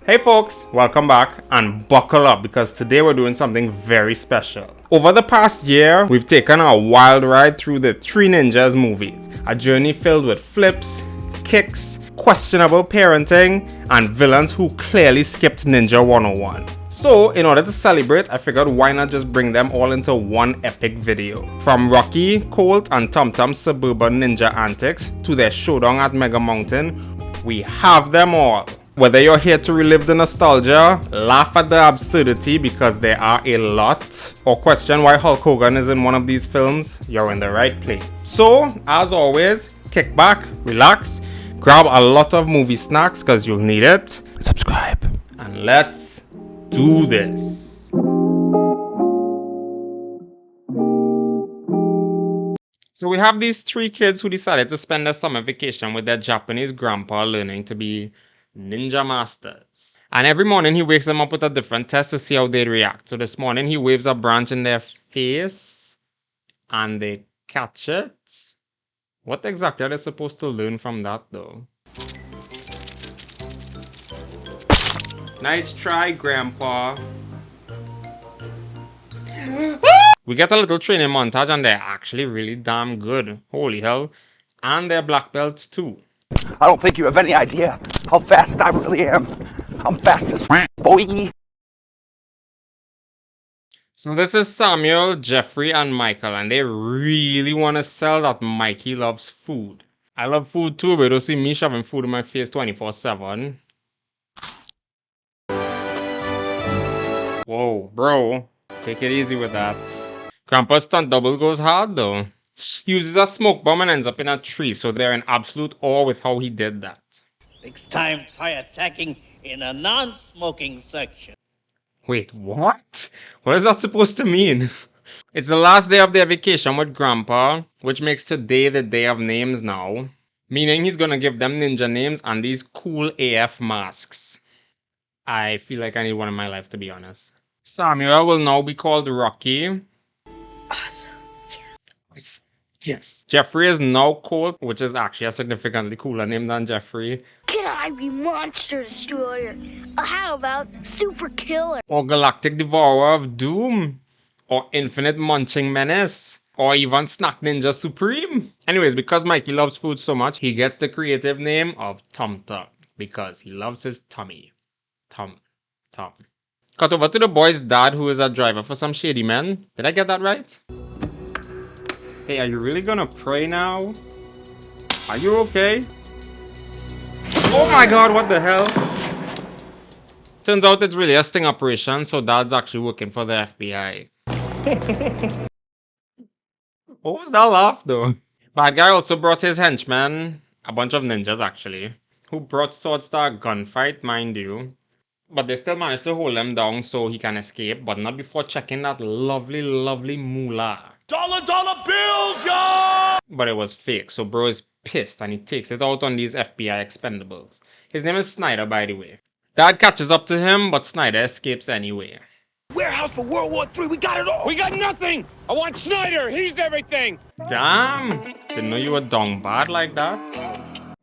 Hey folks, welcome back and buckle up because today we're doing something very special. Over the past year, we've taken a wild ride through the Three Ninjas movies, a journey filled with flips, kicks, questionable parenting, and villains who clearly skipped Ninja 101. So, in order to celebrate, I figured why not just bring them all into one epic video. From Rocky, Colt, and Tum Tum's suburban ninja antics to their showdown at Mega Mountain, we have them all. Whether you're here to relive the nostalgia, laugh at the absurdity because there are a lot, or question why Hulk Hogan is in one of these films, you're in the right place. So, as always, kick back, relax, grab a lot of movie snacks because you'll need it, subscribe, and let's do this. So we have these three kids who decided to spend their summer vacation with their Japanese grandpa learning to be ninja masters. And every morning he wakes them up with a different test to see how they react. So this morning he waves a branch in their face and they catch it. What exactly are they supposed to learn from that though? Nice try, Grandpa. We get a little training montage and they're actually really damn good. Holy hell. And they're black belts too. I don't think you have any idea how fast I really am. I'm fast as boy. So this is Samuel, Jeffrey, and Michael, and they really want to sell that Mikey loves food. I love food too, but you don't see me shoving food in my face 24/7. Whoa, bro. Take it easy with that. Grandpa's stunt double goes hard though. He uses a smoke bomb and ends up in a tree, so they're in absolute awe with how he did that. Next time, try attacking in a non-smoking section. Wait, what? What is that supposed to mean? It's the last day of their vacation with Grandpa, which makes today the day of names now. Meaning he's gonna give them ninja names and these cool AF masks. I feel like I need one in my life, to be honest. Samuel will now be called Rocky. Awesome. Yes. Jeffrey is now Colt, which is actually a significantly cooler name than Jeffrey. Can I be Monster Destroyer? How about Super Killer? Or Galactic Devourer of Doom. Or Infinite Munching Menace. Or even Snack Ninja Supreme. Anyways, because Mikey loves food so much, he gets the creative name of Tum Tum. Because he loves his tummy. Tum. Cut over to the boy's dad, who is a driver for some shady men. Did I get that right? Hey, are you really gonna pray now? Are you okay? Oh my god, what the hell? Turns out it's really a sting operation, so dad's actually working for the FBI. What was that laugh though? Bad guy also brought his henchmen, a bunch of ninjas actually, who brought swords to a gunfight, mind you. But they still managed to hold him down so he can escape, but not before checking that lovely moolah. Dollar bills, y'all! But it was fake, so bro is pissed and he takes it out on these FBI expendables. His name is Snyder, by the way. Dad catches up to him, but Snyder escapes anyway. Warehouse for World War III, we got it all! We got nothing! I want Snyder, he's everything! Damn! Didn't know you were down bad like that.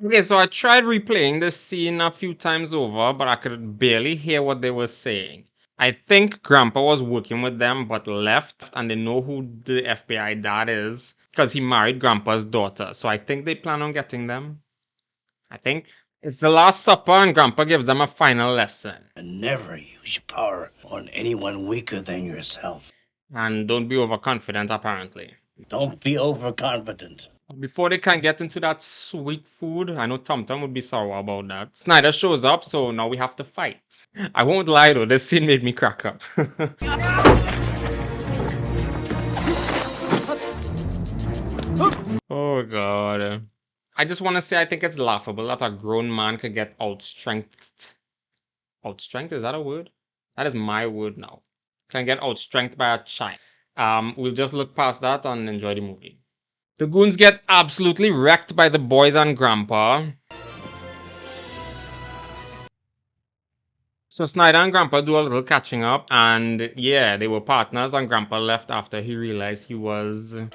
Okay, so I tried replaying this scene a few times over, but I could barely hear what they were saying. I think Grandpa was working with them but left, and they know who the FBI dad is because he married Grandpa's daughter. So I think they plan on getting them. I think. It's the Last Supper and Grandpa gives them a final lesson. And never use your power on anyone weaker than yourself. And don't be overconfident, apparently. Don't be overconfident. Before they can get into that sweet food, I know Tum Tum would be sour about that. Snyder shows up, so now we have to fight. I won't lie though, this scene made me crack up. Oh god. I just want to say I think it's laughable that a grown man could get outstrengthed. Outstrengthed, is that a word? That is my word now. Can get outstrengthed by a child. We'll just look past that and enjoy the movie. The goons get absolutely wrecked by the boys and Grandpa. So Snyder and Grandpa do a little catching up, and yeah, they were partners, and Grandpa left after he realized he was... I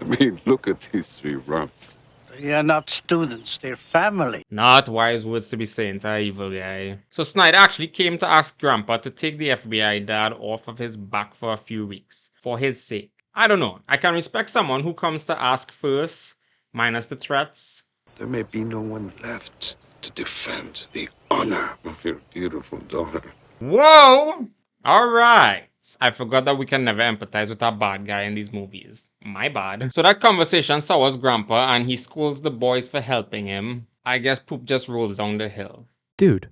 mean, look at these three rumps. So They're not students, they're family. Not wise words to be saying to an evil guy. So Snyder actually came to ask Grandpa to take the FBI dad off of his back for a few weeks. For his sake. I don't know. I can respect someone who comes to ask first, minus the threats. There may be no one left to defend the honor of your beautiful daughter. Whoa! Alright. I forgot that we can never empathize with a bad guy in these movies. My bad. So that conversation sours Grandpa and he scolds the boys for helping him. I guess poop just rolls down the hill. Dude.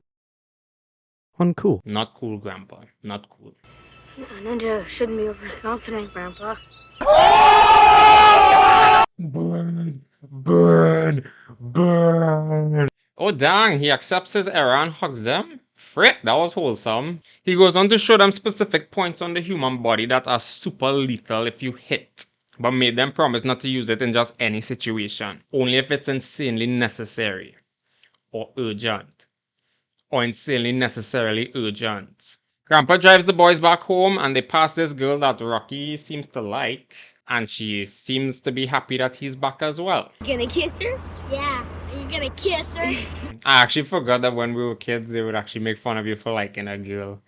Uncool. Not cool, Grandpa. Not cool. Ninja shouldn't be overconfident, Grandpa. Burn. Burn. Burn. Oh dang, he accepts his error and hugs them? Frick, that was wholesome. He goes on to show them specific points on the human body that are super lethal if you hit, but made them promise not to use it in just any situation, only if it's insanely necessary, or urgent, or insanely necessarily urgent. Grandpa drives the boys back home and they pass this girl that Rocky seems to like, and she seems to be happy that he's back as well. Gonna kiss her? Yeah. Are you gonna kiss her? I actually forgot that when we were kids, they would actually make fun of you for liking a girl.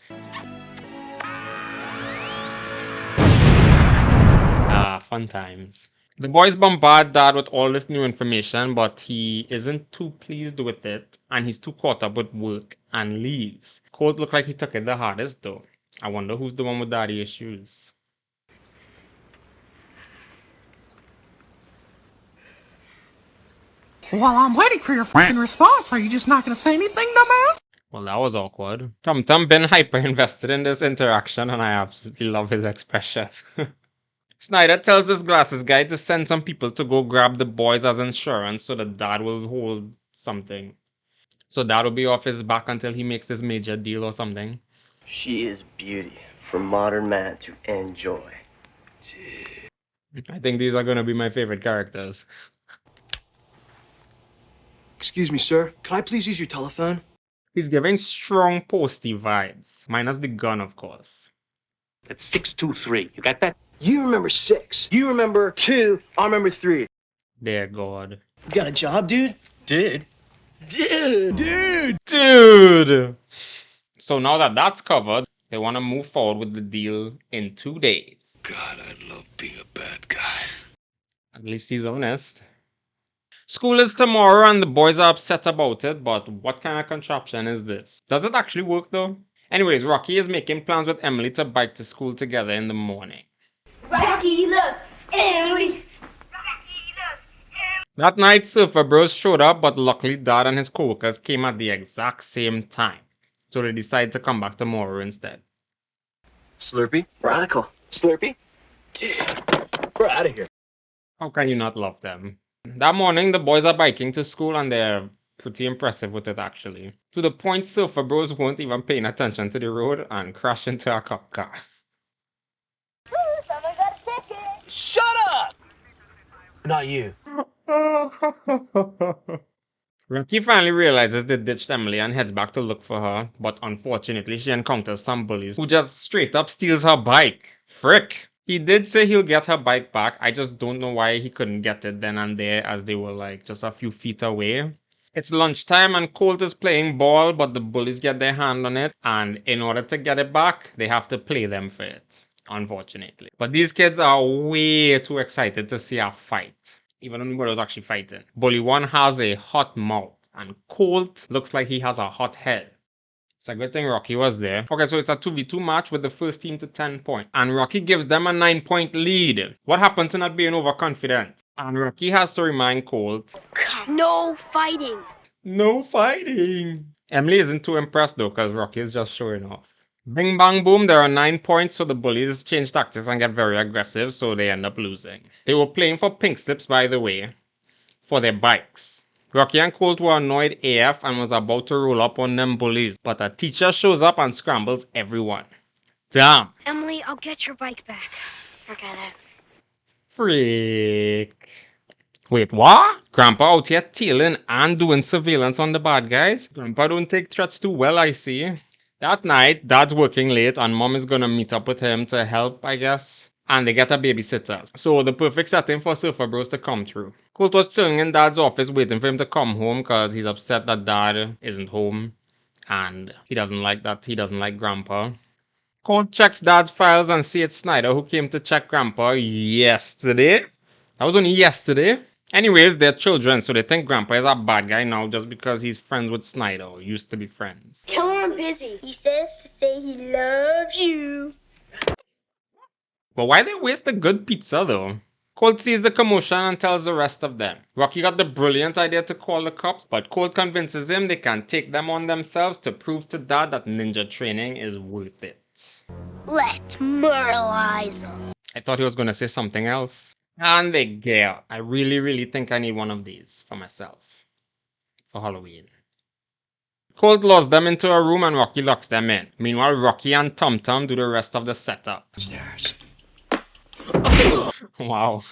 Ah, fun times. The boys bombard Dad with all this new information, but he isn't too pleased with it, and he's too caught up with work and leaves. Colt looked like he took it the hardest though. I wonder who's the one with daddy issues. While I'm waiting for your fucking response, are you just not gonna say anything, dumbass? Well, that was awkward. Tum Tum been hyper invested in this interaction, and I absolutely love his expression. Snyder tells his glasses guy to send some people to go grab the boys as insurance so that Dad will hold something. So Dad will be off his back until he makes this major deal or something. She is beauty for modern man to enjoy. I think these are going to be my favorite characters. Excuse me, sir. Could I please use your telephone? He's giving strong posty vibes. Minus the gun, of course. That's 623. You got that? You remember 6. You remember 2. I remember 3. Dear God. You got a job, dude? Dude. Dude! So now that that's covered, they want to move forward with the deal in 2 days. God, I love being a bad guy. At least he's honest. School is tomorrow and the boys are upset about it, but what kind of contraption is this? Does it actually work though? Anyways, Rocky is making plans with Emily to bike to school together in the morning. Rocky loves Emily. That night, Surfer Bros showed up, but luckily Dad and his coworkers came at the exact same time. So they decided to come back tomorrow instead. Slurpee? Radical. Slurpee? Dude, we're out of here. How can you not love them? That morning, the boys are biking to school and they're pretty impressive with it actually. To the point Surfer Bros weren't even paying attention to the road and crashed into a cop car. Someone got a ticket. Shut up! Not you. Rocky finally realizes they ditched Emily and heads back to look for her, but unfortunately she encounters some bullies who just straight up steals her bike. Frick! He did say he'll get her bike back, I just don't know why he couldn't get it then and there as they were like just a few feet away. It's lunchtime and Colt is playing ball, but the bullies get their hand on it, and in order to get it back, they have to play them for it, unfortunately. But these kids are way too excited to see a fight, even when nobody was actually fighting. Bully 1 has a hot mouth, and Colt looks like he has a hot head. It's a good thing Rocky was there. Okay, so it's a 2v2 match with the first team to 10 points. And Rocky gives them a 9-point lead. What happened to not being overconfident? And Rocky has to remind Colt. No fighting. No fighting. Emily isn't too impressed though, because Rocky is just showing off. Bing bang boom, there are 9 points, so the bullies change tactics and get very aggressive, so they end up losing. They were playing for pink slips, by the way, for their bikes. Rocky and Colt were annoyed AF and was about to roll up on them bullies, but a teacher shows up and scrambles everyone. Damn. Emily, I'll get your bike back. Forget it. Freak. Wait, what? Grandpa out here tailing and doing surveillance on the bad guys? Grandpa don't take threats too well, I see. That night, Dad's working late and Mom is gonna meet up with him to help, I guess. and they get a babysitter. So the perfect setting for Surfer Bros to come through. Colt was chilling in Dad's office waiting for him to come home because he's upset that Dad isn't home and he doesn't like Grandpa. Colt checks Dad's files and see it's Snyder who came to check Grandpa yesterday. That was only yesterday. Anyways, they're children, so they think Grandpa is a bad guy now just because he's friends with Snyder, or used to be friends. Tell him I'm busy. He says to say he loves you. But why they waste the good pizza though? Colt sees the commotion and tells the rest of them. Rocky got the brilliant idea to call the cops, but Colt convinces him they can take them on themselves to prove to Dad that ninja training is worth it. Let's myrtleize him. I thought he was gonna say something else. And they get. I really think I need one of these for myself. For Halloween. Colt lures them into a room and Rocky locks them in. Meanwhile, Rocky and Tum Tum do the rest of the setup. Wow.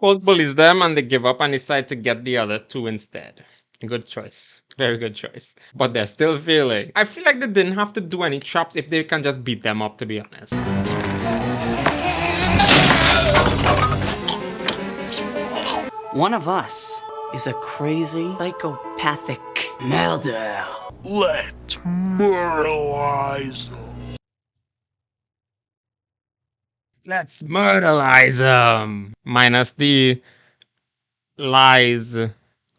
Colt bullies them and they give up and decide to get the other two instead. Good choice. Very good choice. But they're still failing. I feel like they didn't have to do any traps if they can just beat them up, to be honest. One of us is a crazy, psychopathic murderer. Let's myrtleize them. Let's myrtleize them. Minus the lies.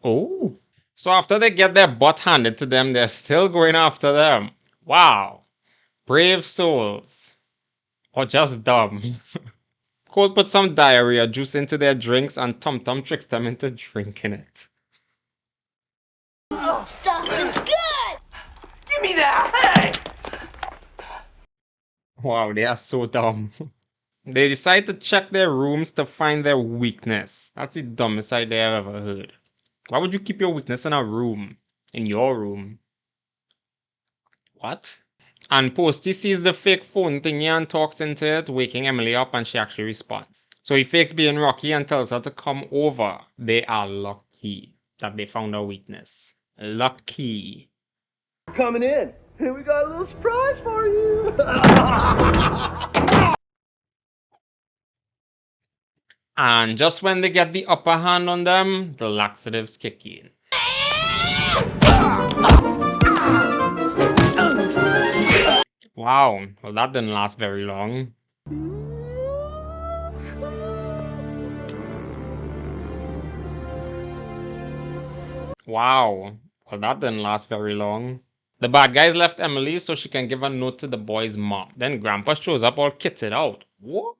Oh. So after they get their butt handed to them, they're still going after them. Wow. Brave souls. Or just dumb. Colt put some diarrhea juice into their drinks and Tum Tum tricks them into drinking it. Stuff is good! Give me that! Hey! Wow, they are so dumb. They decide to check their rooms to find their weakness. That's the dumbest idea I've ever heard. Why would you keep your weakness in a room? In your room? What? And Posty sees the fake phone thingy and talks into it, waking Emily up, and she actually responds. So he fakes being Rocky and tells her to come over. They are lucky that they found a weakness. Lucky. Coming in. Here we got a little surprise for you. And just when they get the upper hand on them, the laxatives kick in. Wow, well that didn't last very long. Wow, well that didn't last very long. The bad guys left Emily so she can give a note to the boy's mom. Then Grandpa shows up all kitted out. What?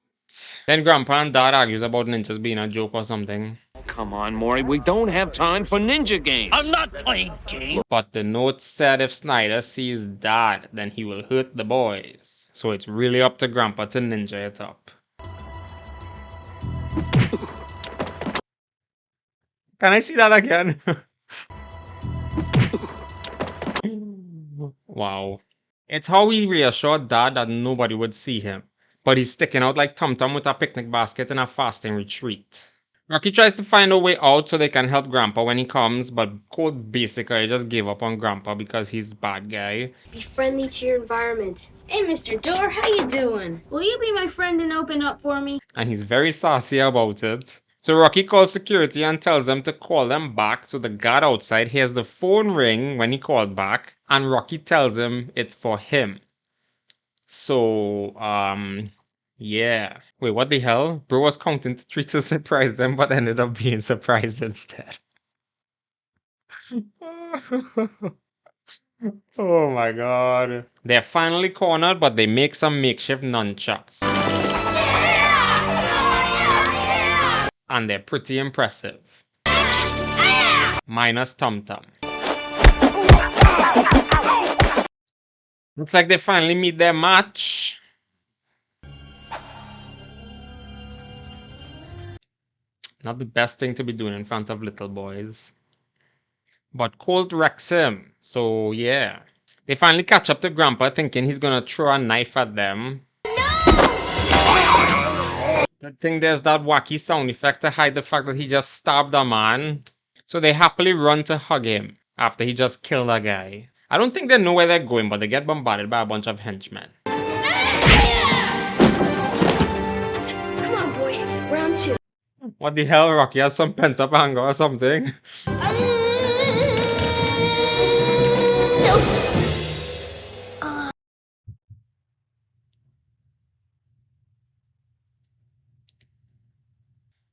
Then Grandpa and Dad argues about ninjas being a joke or something. Come on, Maury, we don't have time for ninja games. I'm not playing games. But the note said if Snyder sees Dad, then he will hurt the boys. So it's really up to Grandpa to ninja it up. Can I see that again? Wow. It's how he reassured Dad that nobody would see him. But he's sticking out like Tum Tum with a picnic basket in a fasting retreat. Rocky tries to find a way out so they can help Grandpa when he comes, but Colt basically just gave up on Grandpa because he's a bad guy. Be friendly to your environment. Hey, Mr. Door, how you doing? Will you be my friend and open up for me? And he's very sassy about it. So Rocky calls security and tells them to call them back, so the guard outside hears the phone ring when he called back, and Rocky tells him it's for him. So, yeah. Wait, what the hell? Bro was counting to 3 to surprise them, but ended up being surprised instead. Oh my god. They're finally cornered, but they make some makeshift nunchucks. And they're pretty impressive. Minus Tum Tum. Looks like they finally meet their match. Not the best thing to be doing in front of little boys. But Colt wrecks him, so yeah. They finally catch up to Grandpa thinking he's gonna throw a knife at them. Good thing there's that wacky sound effect to hide the fact that he just stabbed a man. So they happily run to hug him after he just killed a guy. I don't think they know where they're going, but they get bombarded by a bunch of henchmen. What the hell, Rocky has some pent-up anger or something?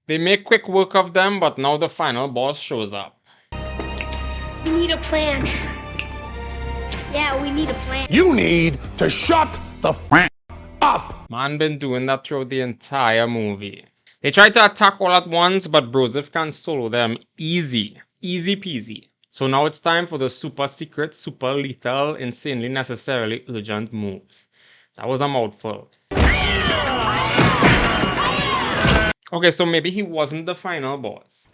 They make quick work of them, but now the final boss shows up. We need a plan. Yeah, we need a plan. You need to shut the f up. Man been doing that throughout the entire movie. They try to attack all at once, but Broseph can solo them easy. Easy peasy. So now it's time for the super secret, super lethal, insanely necessarily urgent moves. That was a mouthful. Okay, so maybe he wasn't the final boss.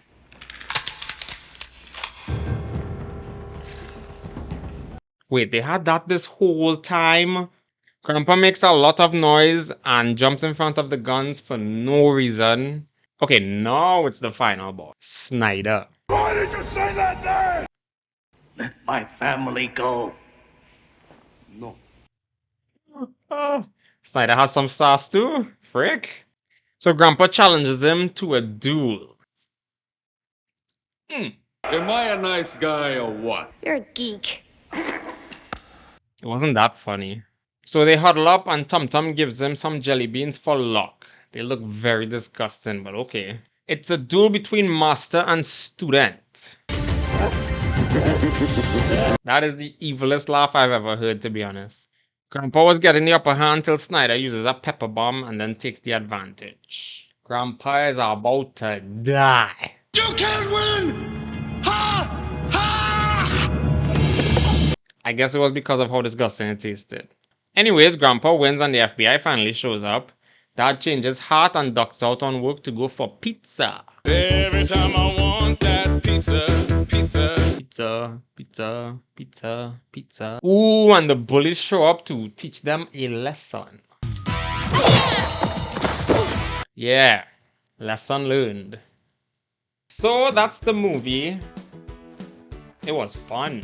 Wait, they had that this whole time? Grandpa makes a lot of noise and jumps in front of the guns for no reason. Okay, now it's the final boss. Snyder. Why did you say that name? Let my family go. No. Snyder has some sass too. Frick. So Grandpa challenges him to a duel. Am I a nice guy or what? You're a geek. It wasn't that funny. So they huddle up and Tum Tum gives them some jelly beans for luck. They look very disgusting, but okay. It's a duel between master and student. That is the evilest laugh I've ever heard, to be honest. Grandpa was getting the upper hand till Snyder uses a pepper bomb and then takes the advantage. Grandpa is about to die. You can't win! Ha! I guess it was because of how disgusting it tasted. Anyways, Grandpa wins and the FBI finally shows up. Dad changes heart and ducks out on work to go for pizza. Every time I want that pizza. Pizza. Ooh, and the bullies show up to teach them a lesson. Yeah, lesson learned. So that's the movie. It was fun.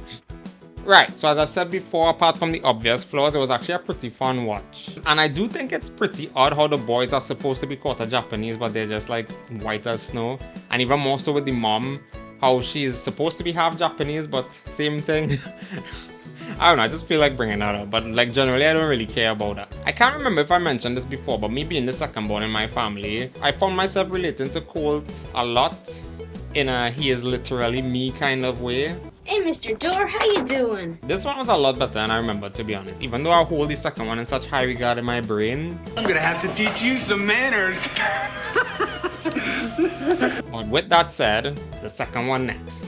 Right, so as I said before, apart from the obvious flaws, it was actually a pretty fun watch. And I do think it's pretty odd how the boys are supposed to be quarter Japanese, but they're just like white as snow. And even more so with the mom, how she is supposed to be half Japanese, but same thing. I don't know, I just feel like bringing that up, but like generally I don't really care about that. I can't remember if I mentioned this before, but me being the second born in my family, I found myself relating to Colt a lot in a he is literally me kind of way. Hey, Mr. Door, how you doing? This one was a lot better than I remember, to be honest. Even though I hold the second one in such high regard in my brain. I'm gonna have to teach you some manners. But with that said, the second one next.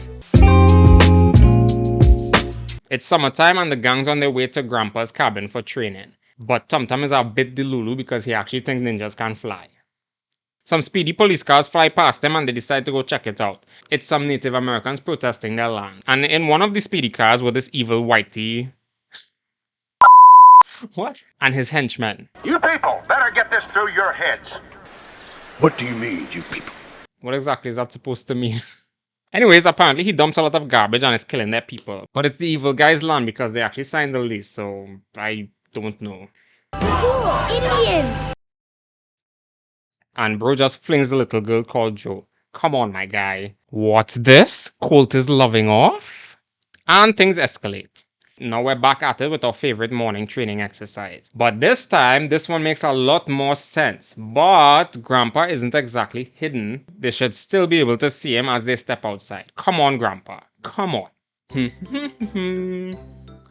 It's summertime and the gang's on their way to Grandpa's cabin for training. But Tum Tum is a bit delulu because he actually thinks ninjas can fly. Some speedy police cars fly past them and they decide to go check it out. It's some Native Americans protesting their land. And in one of the speedy cars was this evil whitey. What? And his henchmen. You people better get this through your heads. What do you mean, you people? What exactly is that supposed to mean? Anyways, apparently he dumps a lot of garbage and is killing their people. But it's the evil guy's land because they actually signed the lease, so I don't know. Cool, Indians! And bro just flings the little girl called Joe. Come on, my guy. What's this? Colt is loving off? And things escalate. Now we're back at it with our favorite morning training exercise. But this time, this one makes a lot more sense. But Grandpa isn't exactly hidden. They should still be able to see him as they step outside. Come on, Grandpa. Come on.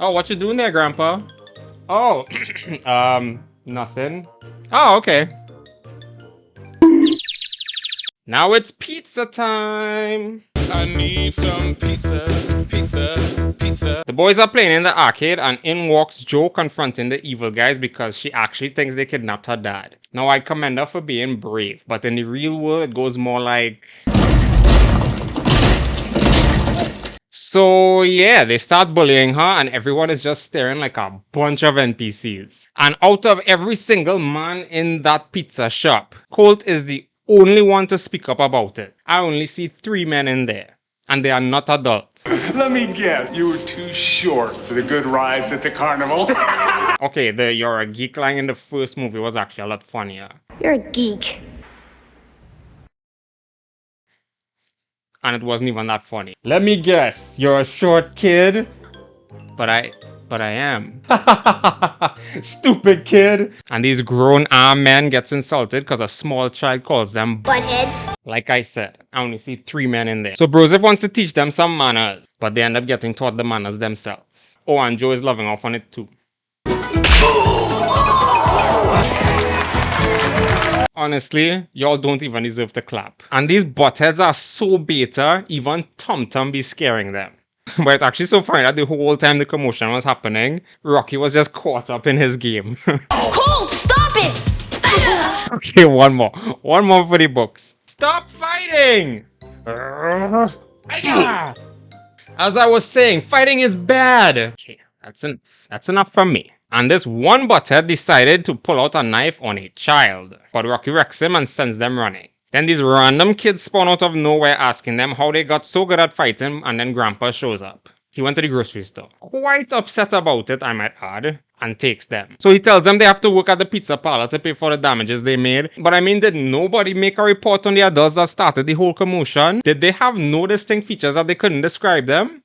Oh, what you doing there, Grandpa? Oh, nothing. Oh, okay. Now it's pizza time! I need some pizza. The boys are playing in the arcade and in walks Joe confronting the evil guys because she actually thinks they kidnapped her dad. Now I commend her for being brave, but in the real world it goes more like... So yeah, they start bullying her and everyone is just staring like a bunch of NPCs. And out of every single man in that pizza shop, Colt is the only one to speak up about it. I only see 3 men in there, and they are not adults. Let me guess, you were too short for the good rides at the carnival. Okay, the "you're a geek" line in the first movie was actually a lot funnier. You're a geek. and it wasn't even that funny. Let me guess, you're a short kid? But I am. Stupid kid. And these grown arm men gets insulted because a small child calls them Buttheads. like I said, I only see 3 men in there. So Broseph wants to teach them some manners, but they end up getting taught the manners themselves. Oh, and Joe is loving off on it too. Honestly, y'all don't even deserve to clap. And these buttheads are so beta, even Tum Tum be scaring them. But it's actually so funny that the whole time the commotion was happening, Rocky was just caught up in his game. Colt, stop it! Okay, one more for the books. Stop fighting! As I was saying, fighting is bad. Okay, that's enough from me. And this one butthead decided to pull out a knife on a child. But Rocky wrecks him and sends them running. Then these random kids spawn out of nowhere asking them how they got so good at fighting, and then Grandpa shows up. He went to the grocery store. Quite upset about it, I might add, and takes them. So he tells them they have to work at the pizza parlor to pay for the damages they made. But I mean, did nobody make a report on the adults that started the whole commotion? Did they have no distinct features that they couldn't describe them?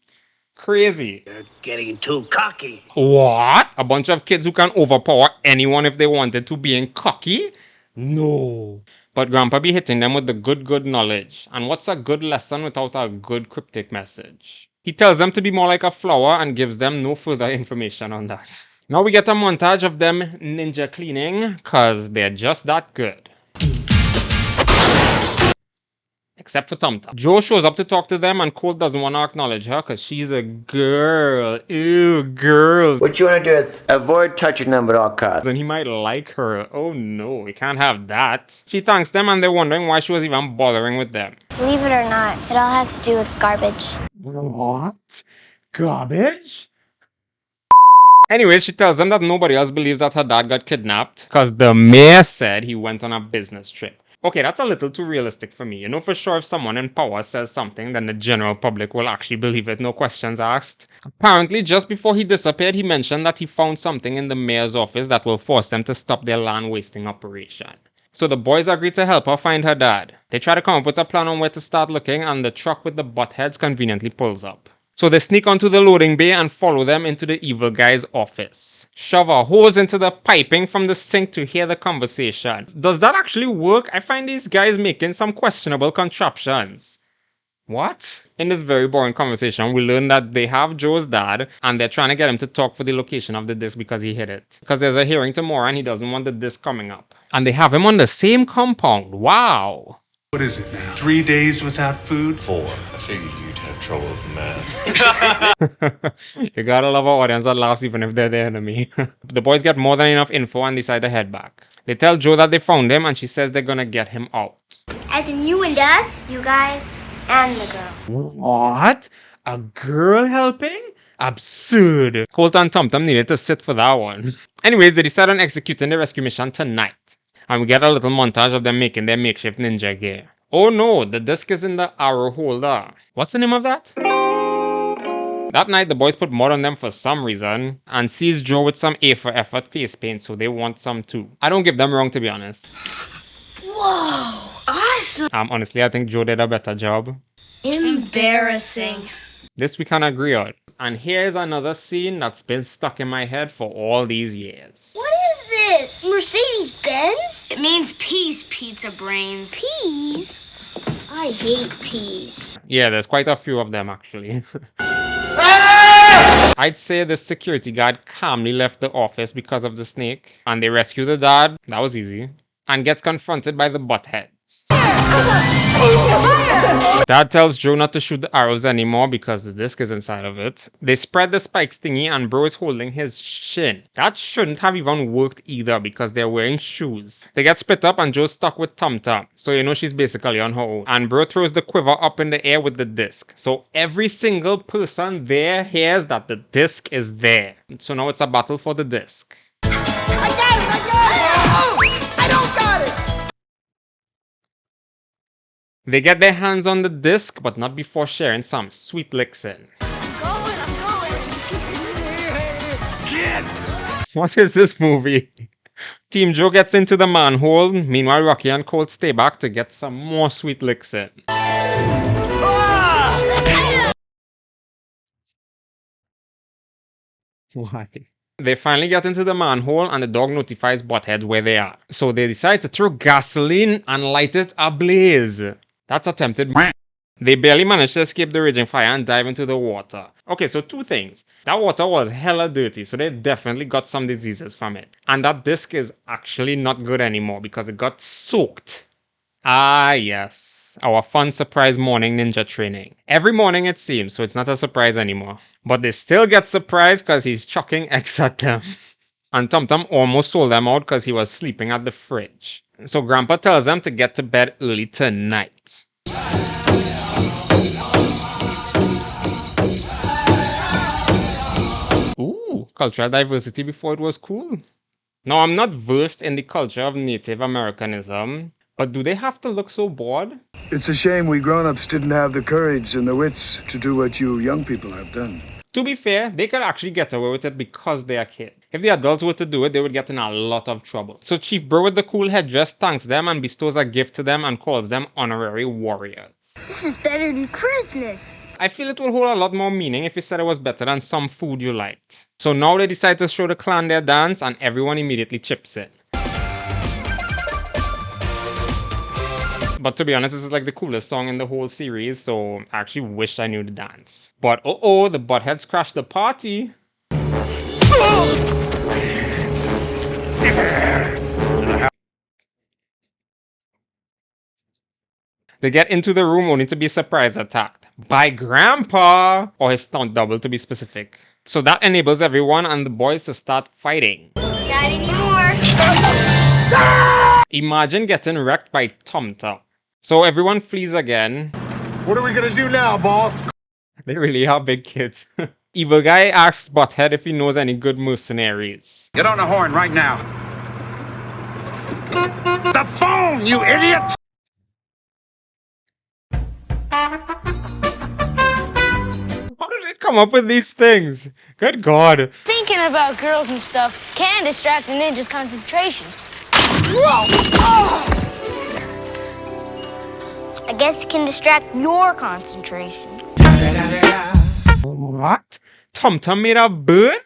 Crazy. You're getting too cocky. What? A bunch of kids who can overpower anyone if they wanted to, being cocky? No. But Grandpa be hitting them with the good knowledge. And what's a good lesson without a good cryptic message? He tells them to be more like a flower and gives them no further information on that. Now we get a montage of them ninja cleaning, cause they're just that good. Except for Tum Tum. Joe shows up to talk to them and Colt doesn't want to acknowledge her cause she's a girl. Ew, girls. What you want to do is avoid touching them at all costs. And he might like her. Oh no, we can't have that. She thanks them and they're wondering why she was even bothering with them. Believe it or not, it all has to do with garbage. What? Garbage? Anyways, she tells them that nobody else believes that her dad got kidnapped because the mayor said he went on a business trip. Okay, that's a little too realistic for me. You know for sure if someone in power says something, then the general public will actually believe it, no questions asked. Apparently, just before he disappeared, he mentioned that he found something in the mayor's office that will force them to stop their land wasting operation. So the boys agree to help her find her dad. They try to come up with a plan on where to start looking, and the truck with the buttheads conveniently pulls up. So they sneak onto the loading bay and follow them into the evil guy's office. Shove a hose into the piping from the sink to hear the conversation. Does that actually work? I find these guys making some questionable contraptions. What? In this very boring conversation, we learn that they have Joe's dad and they're trying to get him to talk for the location of the disc because he hid it. Because there's a hearing tomorrow and he doesn't want the disc coming up. And they have him on the same compound. Wow. What is it now? 3 days without food? 4. I figured you'd have trouble with math. You gotta love our audience that laughs even if they're the enemy. The boys get more than enough info and decide to head back. They tell Joe that they found him and she says they're gonna get him out. As in you and us, you guys, and the girl. What? A girl helping? Absurd. Colt and Tum Tum needed to sit for that one. Anyways, they decide on executing the rescue mission tonight. And we get a little montage of them making their makeshift ninja gear. Oh no, the disc is in the arrow holder. What's the name of that? That night, the boys put mud on them for some reason and sees Joe with some A for effort face paint, so they want some too. I don't give them wrong, to be honest. Whoa, awesome. Honestly, I think Joe did a better job. Embarrassing. This we can agree on. And here's another scene that's been stuck in my head for all these years. What is this? Mercedes-Benz? It means peas, pizza brains. Peas? I hate peas. Yeah, there's quite a few of them actually. I'd say the security guard calmly left the office because of the snake, and they rescue the dad, that was easy, and gets confronted by the buttheads. Dad tells Joe not to shoot the arrows anymore because the disc is inside of it. They spread the spikes thingy and Bro is holding his shin. That shouldn't have even worked either because they're wearing shoes. They get split up and Joe's stuck with Tum Tum, so you know she's basically on her own. And Bro throws the quiver up in the air with the disc. So every single person there hears that the disc is there. So now it's a battle for the disc. I got it! I don't got it! They get their hands on the disc, but not before sharing some sweet licks in. I'm going. What is this movie? Team Joe gets into the manhole, meanwhile Rocky and Colt stay back to get some more sweet licks in. Why? They finally get into the manhole and the dog notifies Butthead where they are. So they decide to throw gasoline and light it ablaze. That's attempted. They barely managed to escape the raging fire and dive into the water. Okay, so two things. That water was hella dirty, so they definitely got some diseases from it. And that disc is actually not good anymore because it got soaked. Ah, yes. Our fun surprise morning ninja training. Every morning it seems, so it's not a surprise anymore. But they still get surprised because he's chucking eggs at them. And Tum Tum almost sold them out because he was sleeping at the fridge. So Grandpa tells them to get to bed early tonight. Ooh, cultural diversity before it was cool. Now, I'm not versed in the culture of Native Americanism, but do they have to look so bored? It's a shame we grown-ups didn't have the courage and the wits to do what you young people have done. To be fair, they could actually get away with it because they are kids. If the adults were to do it, they would get in a lot of trouble. So Chief Bro with the cool headdress thanks them and bestows a gift to them and calls them honorary warriors. This is better than Christmas. I feel it will hold a lot more meaning if you said it was better than some food you liked. So now they decide to show the clan their dance and everyone immediately chips in. But to be honest, this is like the coolest song in the whole series, so I actually wished I knew the dance. But oh, the buttheads crashed the party. They get into the room only to be surprise attacked by Grandpa, or his stunt double to be specific. So that enables everyone and the boys to start fighting. Not anymore. Imagine getting wrecked by Tum Tum. So everyone flees again. What are we gonna do now, boss? They really are big kids. Evil Guy asks Butthead if he knows any good mercenaries. Get on the horn right now. The phone, you idiot! How did they come up with these things? Good God. Thinking about girls and stuff can distract the ninja's concentration. Whoa! Oh! I guess it can distract your concentration. What? Tum Tum made a burn?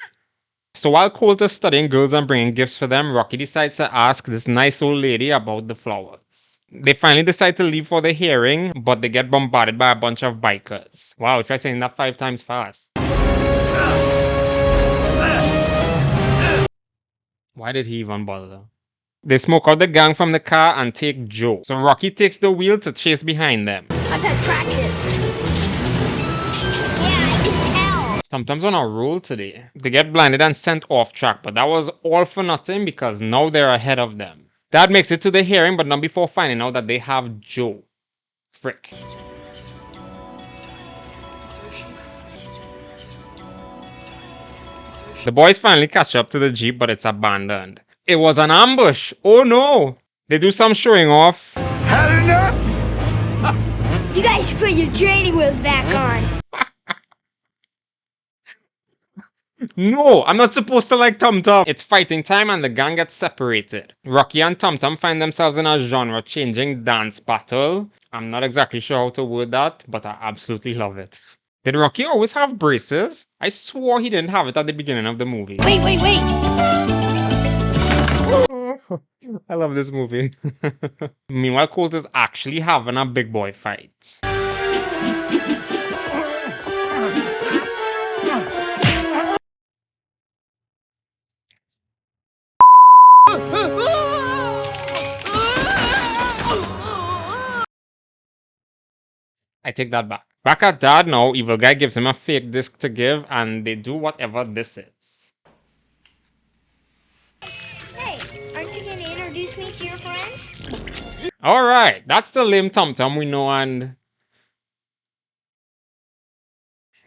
So while Colt is studying girls and bringing gifts for them, Rocky decides to ask this nice old lady about the flowers. They finally decide to leave for the hearing, but they get bombarded by a bunch of bikers. Wow, try saying that 5 times fast. Why did he even bother? They smoke out the gang from the car and take Joe. So Rocky takes the wheel to chase behind them. I've had practice. Yeah, I can tell. Tum Tum's on a roll today. They get blinded and sent off track, but that was all for nothing because now they're ahead of them. Dad makes it to the hearing, but not before finding out that they have Joe. Frick. The boys finally catch up to the Jeep, but it's abandoned. It was an ambush. Oh no. They do some showing off. Had enough? You guys should put your training wheels back on. No, I'm not supposed to like Tum Tum. It's fighting time and the gang gets separated. Rocky and Tum Tum find themselves in a genre-changing dance battle. I'm not exactly sure how to word that, but I absolutely love it. Did Rocky always have braces? I swore he didn't have it at the beginning of the movie. Wait! I love this movie. Meanwhile, Colt is actually having a big boy fight. I take that back. Back at Dad now, Evil Guy gives him a fake disc to give and they do whatever this is. Hey, aren't you going to introduce me to your friends? Alright, that's the lame Tum Tum we know, and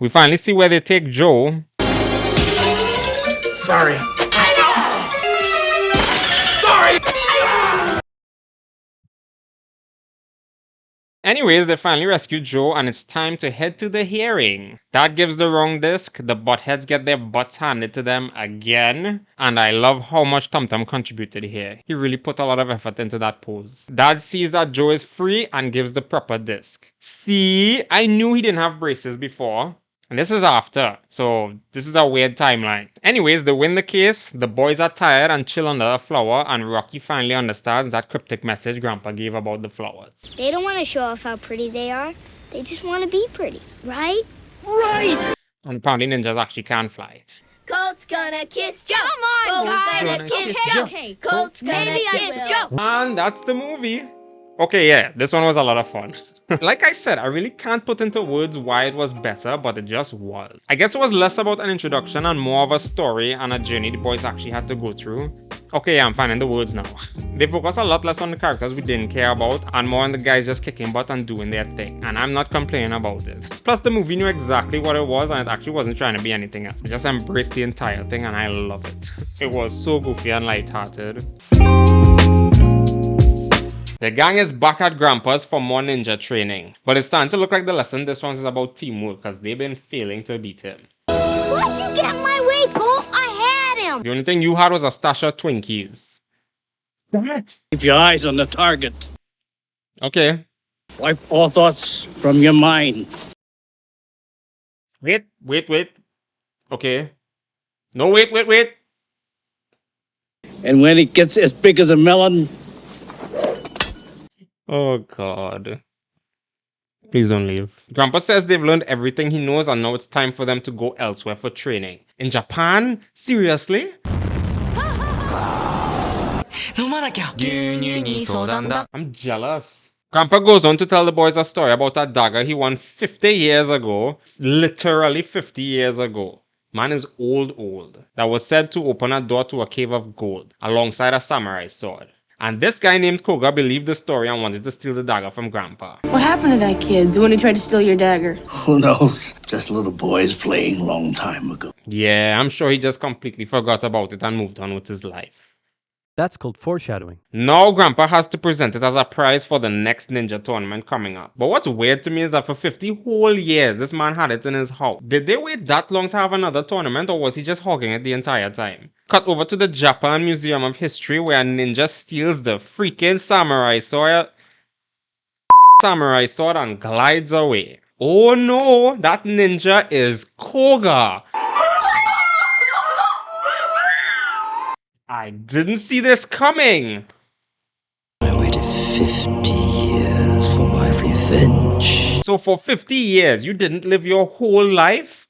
we finally see where they take Joe. Sorry. Anyways, they finally rescue Joe and it's time to head to the hearing. Dad gives the wrong disc, the buttheads get their butts handed to them again, and I love how much Tum Tum contributed here. He really put a lot of effort into that pose. Dad sees that Joe is free and gives the proper disc. See, I knew he didn't have braces before. And this is after, so this is a weird timeline. Anyways, they win the case, the boys are tired and chill under a flower, and Rocky finally understands that cryptic message Grandpa gave about the flowers. They don't want to show off how pretty they are. They just want to be pretty, right? Right! And apparently ninjas actually can fly. Colt's gonna kiss Joe. Come on, Colt's guys. gonna kiss Joe. Okay, Colt's gonna kiss Joe. And that's the movie. Okay, yeah, this one was a lot of fun. Like I said, I really can't put into words why it was better, but it just was. I guess it was less about an introduction and more of a story and a journey the boys actually had to go through. Okay, yeah, I'm finding the words now. They focus a lot less on the characters we didn't care about and more on the guys just kicking butt and doing their thing. And I'm not complaining about it. Plus, the movie knew exactly what it was and it actually wasn't trying to be anything else. It just embraced the entire thing and I love it. It was so goofy and lighthearted. The gang is back at Grandpa's for more ninja training, but it's starting to look like the lesson this one is about teamwork because they've been failing to beat him. Why'd you get in my way, Colt? I had him. The only thing you had was a stash of Twinkies. Damn it. Keep your eyes on the target. Okay. Wipe all thoughts from your mind. Wait. Okay. No, wait. And when it gets as big as a melon... Oh God. Please don't leave. Grandpa says they've learned everything he knows and now it's time for them to go elsewhere for training. In Japan? Seriously? I'm jealous. Grandpa goes on to tell the boys a story about a dagger he won 50 years ago. Literally 50 years ago. Man is old. That was said to open a door to a cave of gold alongside a samurai sword. And this guy named Koga believed the story and wanted to steal the dagger from Grandpa. What happened to that kid, the one who tried to steal your dagger? Who knows? Just little boys playing long time ago. Yeah, I'm sure he just completely forgot about it and moved on with his life. That's called foreshadowing. Now Grandpa has to present it as a prize for the next ninja tournament coming up. But what's weird to me is that for 50 whole years, this man had it in his house. Did they wait that long to have another tournament or was he just hogging it the entire time? Cut over to the Japan Museum of History where a ninja steals the freaking samurai sword and glides away. Oh no, that ninja is Koga. I didn't see this coming. I waited 50 years for my revenge. So for 50 years, you didn't live your whole life?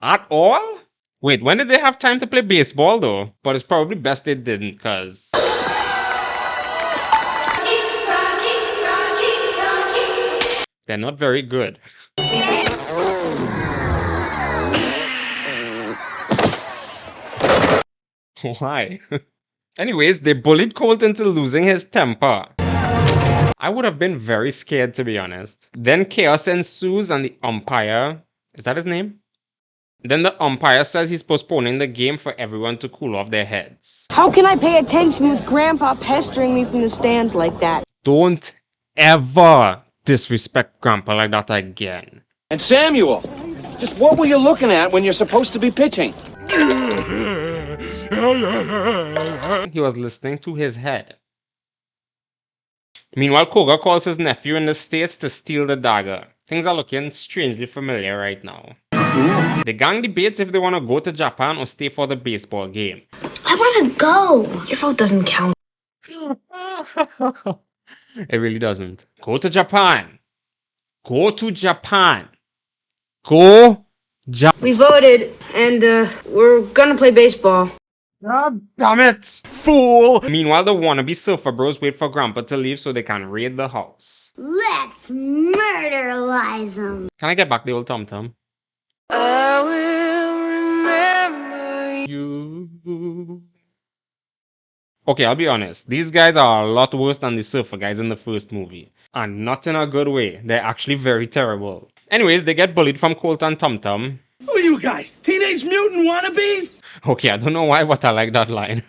At all? Wait, when did they have time to play baseball though? But it's probably best they didn't, cause... they're not very good. Why? Anyways, they bullied Colt into losing his temper. I would have been very scared, to be honest. Then chaos ensues and the umpire... is that his name? Then the umpire says he's postponing the game for everyone to cool off their heads. How can I pay attention with Grandpa pestering me from the stands like that? Don't ever disrespect Grandpa like that again. And Samuel, just what were you looking at when you're supposed to be pitching? He was listening to his head. Meanwhile, Koga calls his nephew in the States to steal the dagger. Things are looking strangely familiar right now. The gang debates if they want to go to Japan or stay for the baseball game. I want to go. Your vote doesn't count. It really doesn't. Go to Japan. Go to Japan. Go Japan. We voted, and we're gonna play baseball. God damn it! Fool! Meanwhile, the wannabe surfer bros wait for Grandpa to leave so they can raid the house. Let's murderize them. Can I get back the old tom-tom? I will remember you. Okay, I'll be honest. These guys are a lot worse than the surfer guys in the first movie. And not in a good way. They're actually very terrible. Anyways, they get bullied from Colt and Tum Tum. Who are you guys? Teenage Mutant wannabes? Okay, I don't know why, but I like that line.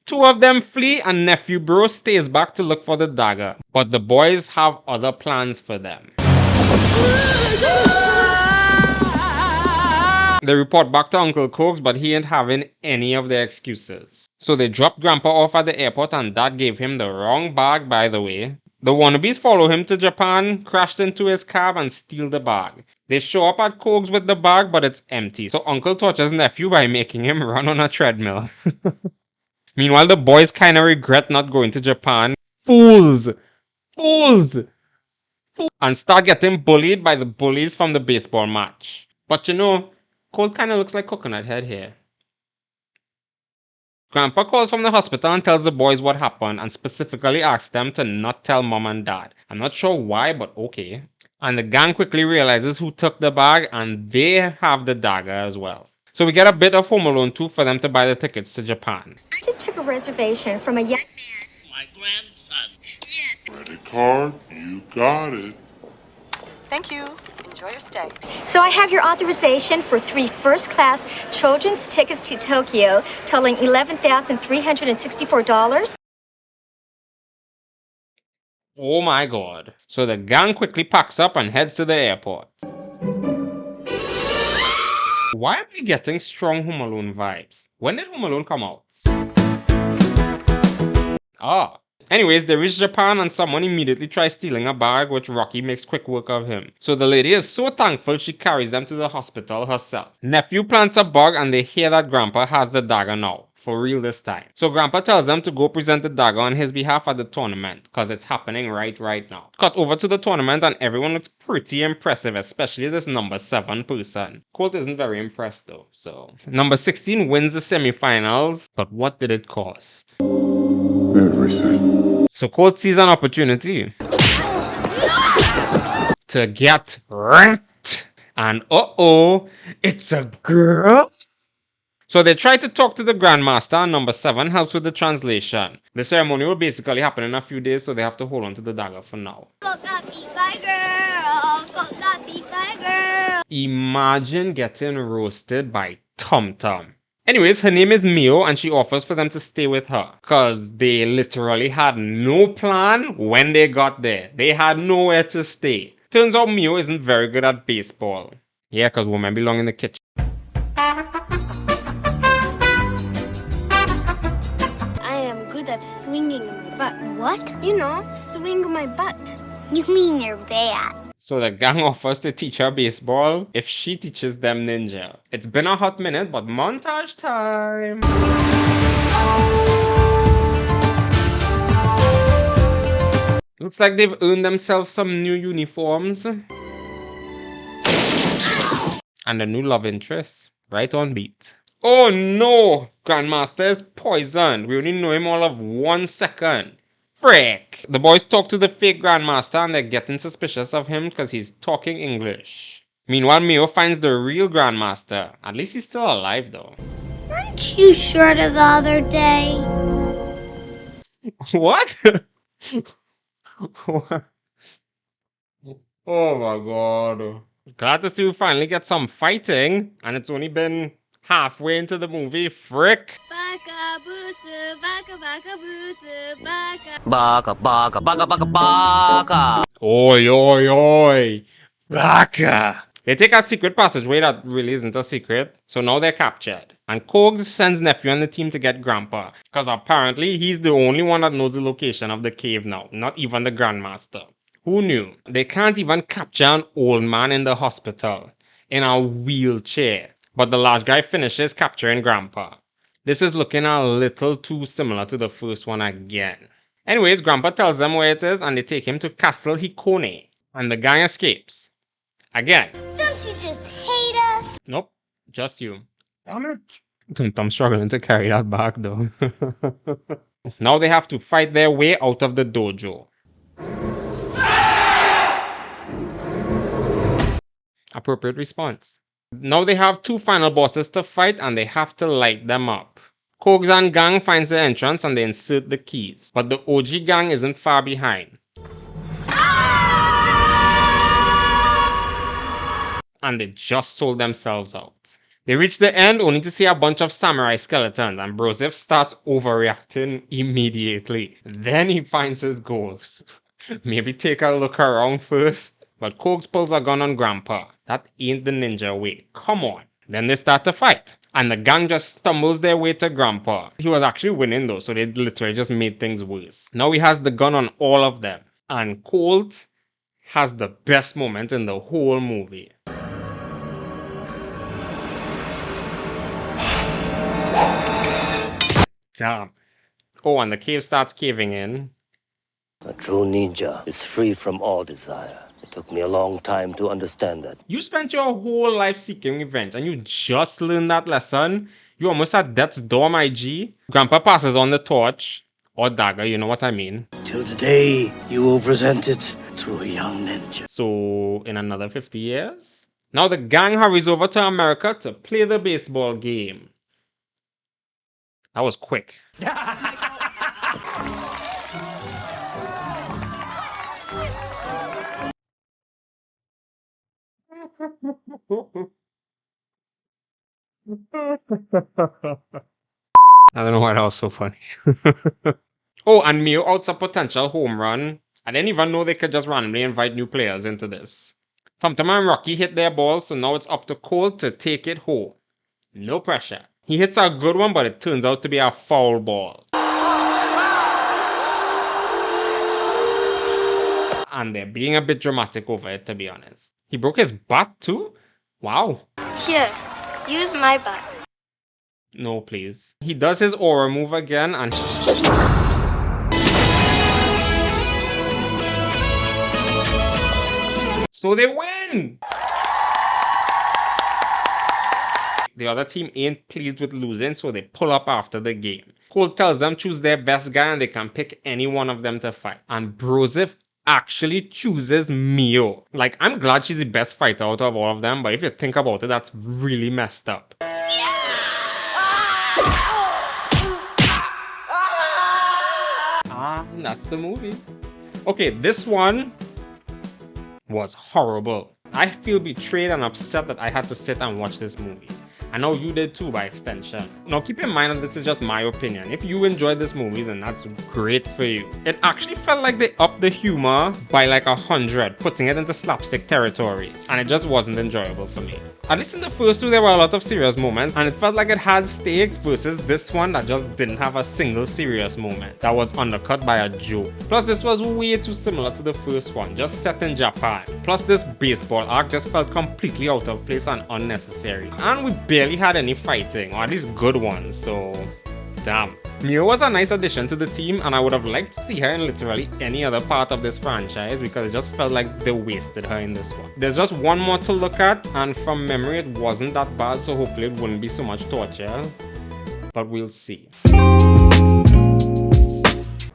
Two of them flee and Nephew Bro stays back to look for the dagger. But the boys have other plans for them. They report back to Uncle Cokes, but he ain't having any of their excuses. So they dropped Grandpa off at the airport and Dad gave him the wrong bag, by the way. The wannabes follow him to Japan, crashed into his cab, and steal the bag. They show up at Cogs with the bag, but it's empty. So Uncle tortures nephew by making him run on a treadmill. Meanwhile, the boys kinda regret not going to Japan. Fools! Fools! And start getting bullied by the bullies from the baseball match. But you know, Colt kinda looks like Coconut Head here. Grandpa calls from the hospital and tells the boys what happened and specifically asks them to not tell mom and dad. I'm not sure why, but okay. And the gang quickly realizes who took the bag and they have the dagger as well. So we get a bit of Home Alone 2 for them to buy the tickets to Japan. I just took a reservation from a young man. My grandson. Yes. Credit card, you got it. Thank you. Enjoy your stay. So I have your authorization for 3 first-class children's tickets to Tokyo, totaling $11,364. Oh my god. So the gang quickly packs up and heads to the airport. Why am I getting strong Home Alone vibes? When did Home Alone come out? Ah. Anyways, they reach Japan and someone immediately tries stealing a bag, which Rocky makes quick work of him. So the lady is so thankful she carries them to the hospital herself. Nephew plants a bug and they hear that Grandpa has the dagger now. For real this time. So Grandpa tells them to go present the dagger on his behalf at the tournament, because it's happening right now. Cut over to the tournament and everyone looks pretty impressive, especially this number 7 person. Colt isn't very impressed though, so. Number 16 wins the semifinals, but what did it cost? Everything. So Colt sees an opportunity to get ranked. And uh-oh, it's a girl. So they try to talk to the Grandmaster and number 7 helps with the translation. The ceremony will basically happen in a few days, so they have to hold on to the dagger for now. Imagine getting roasted by Tum Tum. Anyways, her name is Mio and she offers for them to stay with her. Cause they literally had no plan when they got there. They had nowhere to stay. Turns out Mio isn't very good at baseball. Yeah, cause women belong in the kitchen. I am good at swinging my butt. What? You know, swing my butt. You mean you're bad. So the gang offers to teach her baseball if she teaches them ninja. It's been a hot minute, but montage time! Looks like they've earned themselves some new uniforms. And a new love interest. Right on beat. Oh no! Grandmaster is poisoned. We only know him all of 1 second. Frick! The boys talk to the fake Grandmaster and they're getting suspicious of him because he's talking English. Meanwhile, Mio finds the real Grandmaster. At least he's still alive though. Weren't you shorter the other day? What? What? Oh my god. Glad to see we finally get some fighting. And it's only been halfway into the movie. Frick! Baka boosu, baka baka boosu, baka. Baka, baka, baka, baka, baka. Oi, oi, oi! Baka! They take a secret passageway that really isn't a secret, so now they're captured. And Cogs sends nephew and the team to get Grandpa, because apparently he's the only one that knows the location of the cave now, not even the Grandmaster. Who knew? They can't even capture an old man in the hospital, in a wheelchair. But the large guy finishes capturing Grandpa. This is looking a little too similar to the first one again. Anyways, Grandpa tells them where it is and they take him to Castle Hikone. And the gang escapes. Again. Don't you just hate us? Nope, just you. Damn it. I'm struggling to carry that back though. Now they have to fight their way out of the dojo. Appropriate response. Now they have 2 final bosses to fight and they have to light them up. Cogs and gang finds the entrance and they insert the keys. But the OG gang isn't far behind. And they just sold themselves out. They reach the end only to see a bunch of samurai skeletons and Broseph starts overreacting immediately. Then he finds his goals. Maybe take a look around first. But Cogs pulls a gun on Grandpa. That ain't the ninja way. Come on. Then they start to fight. And the gang just stumbles their way to Grandpa. He was actually winning though, so they literally just made things worse. Now he has the gun on all of them. And Colt has the best moment in the whole movie. Damn. Oh, and the cave starts caving in. A true ninja is free from all desire. It took me a long time to understand that. You spent your whole life seeking revenge and you just learned that lesson? You almost at death's door, my G. Grandpa passes on the torch. Or dagger, you know what I mean. Till today, you will present it to a young ninja. So, in another 50 years? Now the gang hurries over to America to play the baseball game. That was quick. I don't know why that was so funny. Oh, and Mio outs a potential home run. I didn't even know they could just randomly invite new players into this. Tom and Rocky hit their ball, so now it's up to Cole to take it home. No pressure. He hits a good one, but it turns out to be a foul ball. And they're being a bit dramatic over it, to be honest. He broke his bat too? Wow. Here, use my bat. No, please. He does his aura move again and... So they win! The other team ain't pleased with losing, so they pull up after the game. Cole tells them choose their best guy and they can pick any one of them to fight. And Broseph actually chooses Mio. Like, I'm glad she's the best fighter out of all of them, but if you think about it, that's really messed up. That's the movie. Okay, this one was horrible. I feel betrayed and upset that I had to sit and watch this movie. I know you did too by extension. Now keep in mind that this is just my opinion. If you enjoyed this movie, then that's great for you. It actually felt like they upped the humor by like 100, putting it into slapstick territory. And it just wasn't enjoyable for me. At least in the first two, there were a lot of serious moments, and it felt like it had stakes versus this one that just didn't have a single serious moment. That was undercut by a joke. Plus, this was way too similar to the first one, just set in Japan. Plus, this baseball arc just felt completely out of place and unnecessary. And we barely had any fighting, or at least good ones, so... damn. Mio was a nice addition to the team, and I would have liked to see her in literally any other part of this franchise because it just felt like they wasted her in this one. There's just one more to look at, and from memory it wasn't that bad, so hopefully it wouldn't be so much torture. But we'll see.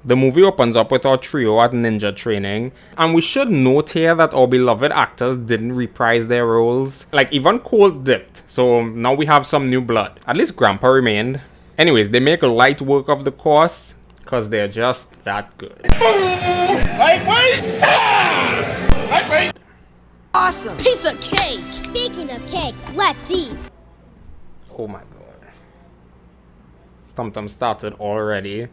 The movie opens up with our trio at ninja training, and we should note here that our beloved actors didn't reprise their roles. Like, even Cole dipped, so now we have some new blood. At least Grandpa remained. Anyways, they make light work of the course because they're just that good. Wait! Awesome! Piece of cake! Speaking of cake, let's eat. Oh my god. Tum started already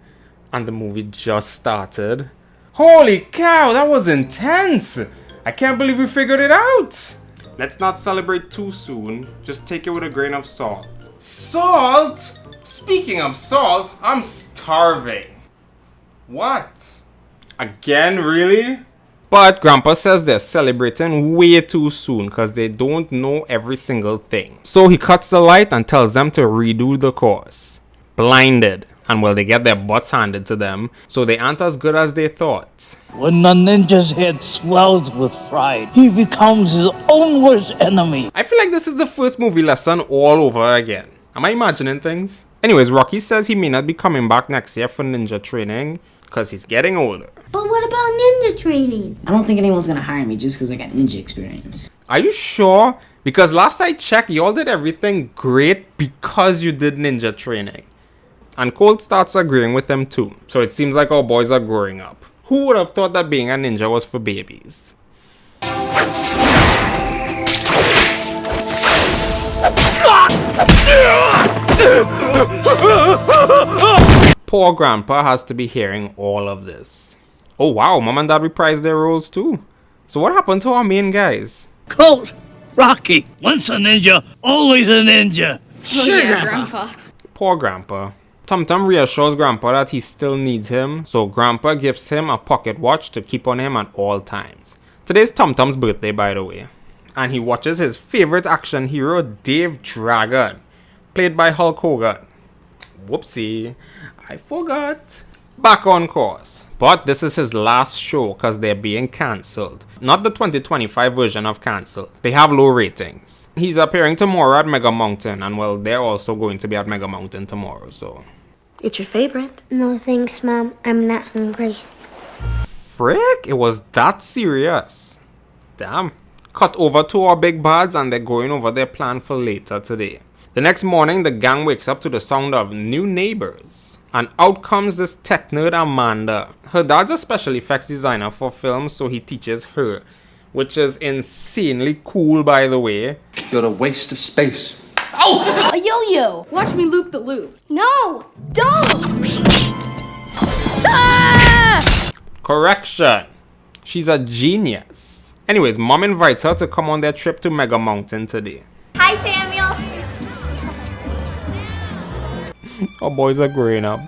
and the movie just started. Holy cow, that was intense! I can't believe we figured it out! Let's not celebrate too soon. Just take it with a grain of salt. Salt? Speaking of salt, I'm starving. What? Again, really? But Grandpa says they're celebrating way too soon because they don't know every single thing. So he cuts the light and tells them to redo the course. Blinded. And well, they get their butts handed to them, so they aren't as good as they thought. When a ninja's head swells with pride, he becomes his own worst enemy. I feel like this is the first movie lesson all over again. Am I imagining things? Anyways, Rocky says he may not be coming back next year for ninja training because he's getting older. But what about ninja training? I don't think anyone's gonna hire me just because I got ninja experience. Are you sure? Because last I checked, y'all did everything great because you did ninja training. And Colt starts agreeing with them too. So it seems like our boys are growing up. Who would have thought that being a ninja was for babies? Poor Grandpa has to be hearing all of this. Oh wow, Mom and Dad reprised their roles too. So what happened to our main guys? Colt, Rocky, once a ninja, always a ninja. Sure, Grandpa. Poor Grandpa. Tum Tum reassures Grandpa that he still needs him, so Grandpa gives him a pocket watch to keep on him at all times. Today's Tum Tum's birthday, by the way, and he watches his favorite action hero, Dave Dragon, played by Hulk Hogan. Whoopsie, I forgot. Back on course. But this is his last show because they're being cancelled. Not the 2025 version of cancelled. They have low ratings. He's appearing tomorrow at Mega Mountain, and well, they're also going to be at Mega Mountain tomorrow, so. It's your favorite? No thanks, Mom. I'm not hungry. Frick, it was that serious. Damn. Cut over to our big bads and they're going over their plan for later today. The next morning, the gang wakes up to the sound of new neighbors. And out comes this tech nerd Amanda. Her dad's a special effects designer for films, so he teaches her. Which is insanely cool, by the way. You're a waste of space. Oh! A yo-yo! Watch me loop the loop. No! Don't! Ah! Correction. She's a genius. Anyways, Mom invites her to come on their trip to Mega Mountain today. Hi, Samuel! Our boys are growing up.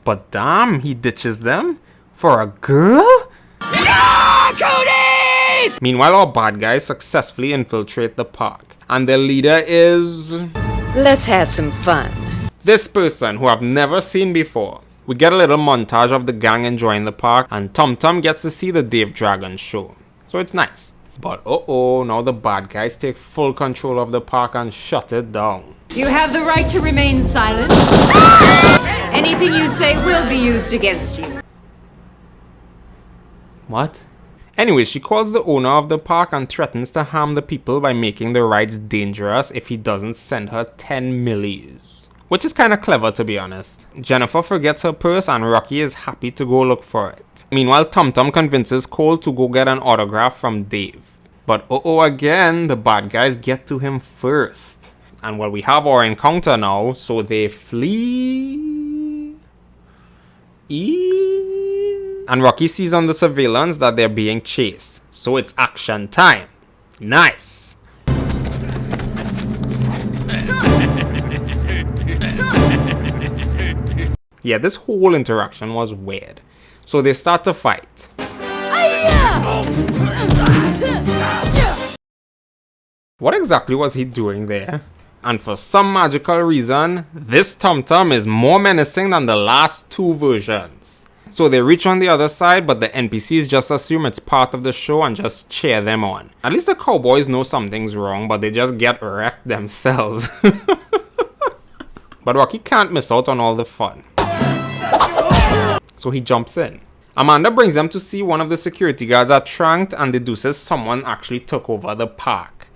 But damn, he ditches them? For a girl? No, Cooties! Meanwhile, our bad guys successfully infiltrate the park. And their leader is... Let's have some fun. This person who I've never seen before. We get a little montage of the gang enjoying the park, and Tum Tum gets to see the Dave Dragon show. So it's nice. But now the bad guys take full control of the park and shut it down. You have the right to remain silent. Anything you say will be used against you. What? Anyway, she calls the owner of the park and threatens to harm the people by making the rides dangerous if he doesn't send her 10 millies. Which is kinda clever, to be honest. Jennifer forgets her purse and Rocky is happy to go look for it. Meanwhile, Tum Tum convinces Cole to go get an autograph from Dave. But again, the bad guys get to him first. And well, we have our encounter now, so they flee. And Rocky sees on the surveillance that they're being chased. So it's action time. Nice. Yeah, this whole interaction was weird. So they start to fight. What exactly was he doing there? And for some magical reason, this Tum Tum is more menacing than the last two versions. So they reach on the other side, but the NPCs just assume it's part of the show and just cheer them on. At least the cowboys know something's wrong, but they just get wrecked themselves. But Rocky can't miss out on all the fun. So he jumps in. Amanda brings them to see one of the security guards are tranked and deduces someone actually took over the park.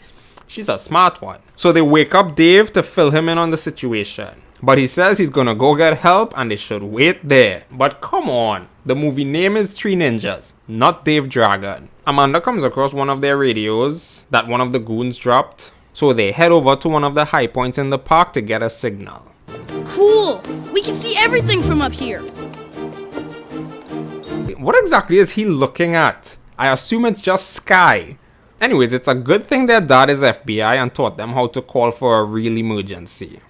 She's a smart one. So they wake up Dave to fill him in on the situation. But he says he's gonna go get help and they should wait there. But come on, the movie name is Three Ninjas, not Dave Dragon. Amanda comes across one of their radios that one of the goons dropped. So they head over to one of the high points in the park to get a signal. Cool! We can see everything from up here. What exactly is he looking at? I assume it's just sky. Anyways, it's a good thing their dad is FBI and taught them how to call for a real emergency.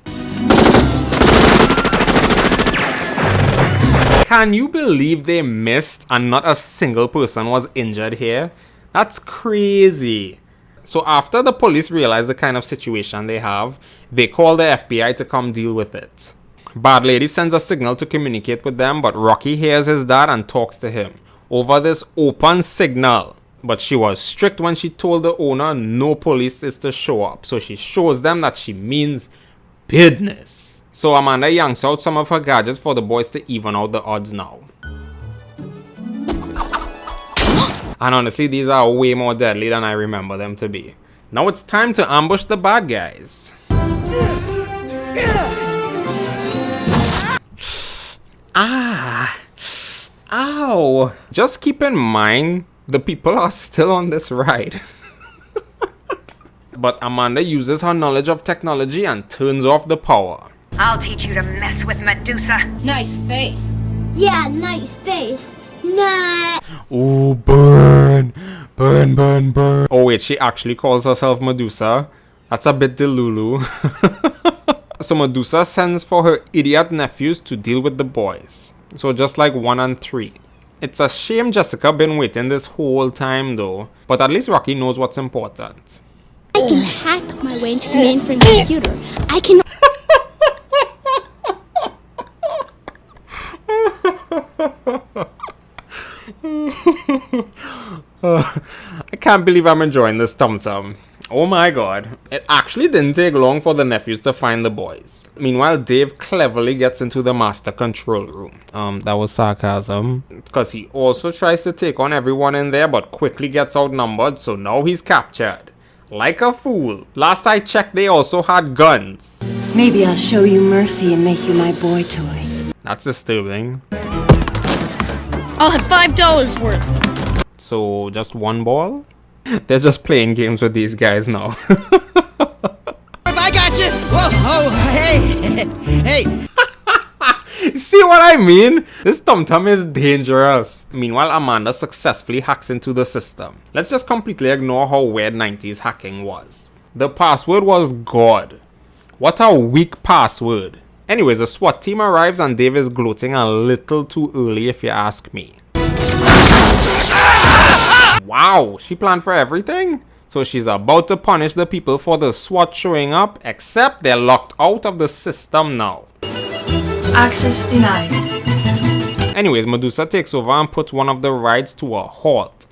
Can you believe they missed and not a single person was injured here? That's crazy. So after the police realize the kind of situation they have, they call the FBI to come deal with it. Bad Lady sends a signal to communicate with them, but Rocky hears his dad and talks to him over this open signal. But she was strict when she told the owner no police is to show up, so she shows them that she means business. So Amanda yanks out some of her gadgets for the boys to even out the odds now. And honestly, these are way more deadly than I remember them to be. Now it's time to ambush the bad guys. Ah! Ow! Just keep in mind, the people are still on this ride. But Amanda uses her knowledge of technology and turns off the power. I'll teach you to mess with Medusa. Nice face. Yeah, nice face. Nah. Ooh, burn! Burn, burn, burn. Oh wait, she actually calls herself Medusa. That's a bit delulu. So Medusa sends for her idiot nephews to deal with the boys. So just like 1 and 3. It's a shame Jessica been waiting this whole time though, but at least Rocky knows what's important. I can hack my way into the mainframe computer. I can... I can't believe I'm enjoying this tum-tum. Oh my god. It actually didn't take long for the nephews to find the boys. Meanwhile, Dave cleverly gets into the master control room. That was sarcasm. Because he also tries to take on everyone in there but quickly gets outnumbered, so now he's captured. Like a fool. Last I checked, they also had guns. Maybe I'll show you mercy and make you my boy toy. That's disturbing. I'll have $5 worth. So, just one ball? They're just playing games with these guys now. I got you! Whoa, oh, hey! Hey! See what I mean? This tum-tum is dangerous. Meanwhile, Amanda successfully hacks into the system. Let's just completely ignore how weird 90s hacking was. The password was God. What a weak password. Anyways, the SWAT team arrives and Dave is gloating a little too early if you ask me. Wow, she planned for everything? So she's about to punish the people for the SWAT showing up, except they're locked out of the system now. Access denied. Anyways, Medusa takes over and puts one of the rides to a halt.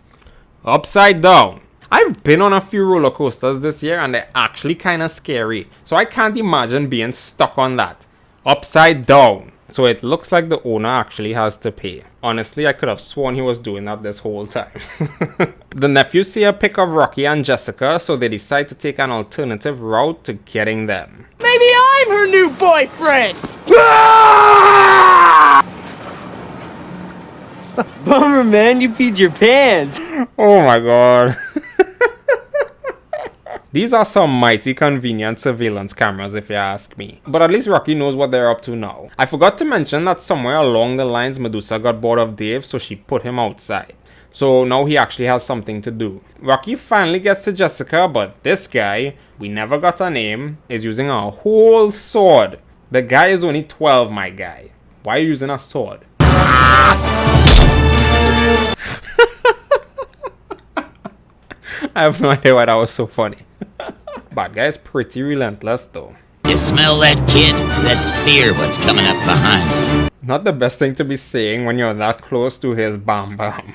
Upside down. I've been on a few roller coasters this year and they're actually kind of scary. So I can't imagine being stuck on that. Upside down. So it looks like the owner actually has to pay. Honestly, I could have sworn he was doing that this whole time. The nephews see a pic of Rocky and Jessica, so they decide to take an alternative route to getting them. Maybe I'm her new boyfriend! Bummer, man, you peed your pants. Oh my god. These are some mighty convenient surveillance cameras if you ask me. But at least Rocky knows what they're up to now. I forgot to mention that somewhere along the lines Medusa got bored of Dave, so she put him outside. So now he actually has something to do. Rocky finally gets to Jessica, but this guy, we never got a name, is using a whole sword. The guy is only 12, my guy. Why are you using a sword? I have no idea why that was so funny. Bad guy is pretty relentless though. You smell that, kid? That's fear what's coming up behind. Not the best thing to be saying when you're that close to his bam bam.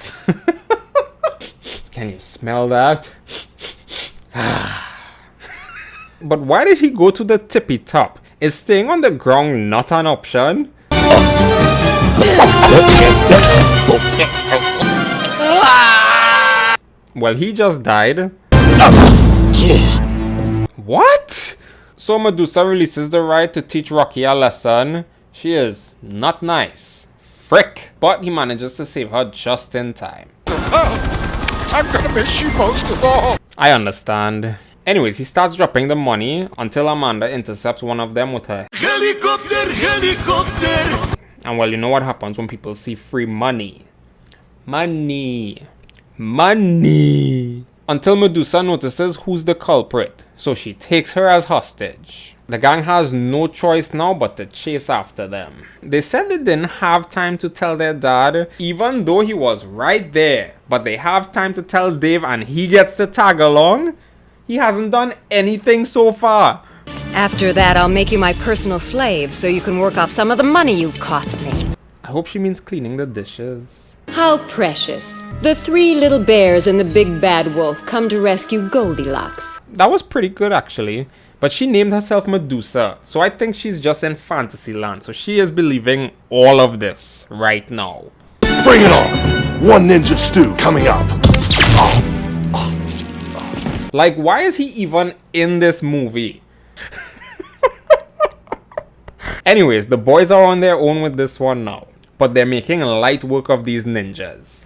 Can you smell that? But why did he go to the tippy top? Is staying on the ground not an option? Well, he just died. What? So Medusa releases the ride to teach Rocky a lesson. She is not nice. Frick. But he manages to save her just in time. I'm gonna miss you most of all. I understand. Anyways, he starts dropping the money until Amanda intercepts one of them with her Helicopter, helicopter. And well, you know what happens when people see free money. Money. Money. Until Medusa notices who's the culprit, so she takes her as hostage. The gang has no choice now but to chase after them. They said they didn't have time to tell their dad, even though he was right there. But they have time to tell Dave and he gets to tag along? He hasn't done anything so far. After that, I'll make you my personal slave so you can work off some of the money you've cost me. I hope she means cleaning the dishes. How precious. The 3 little bears and the big bad wolf come to rescue Goldilocks. That was pretty good actually. But she named herself Medusa, so I think she's just in fantasy land. So she is believing all of this right now. Bring it on! One ninja stew coming up. Like, why is he even in this movie? Anyways, the boys are on their own with this one now. But they're making light work of these ninjas.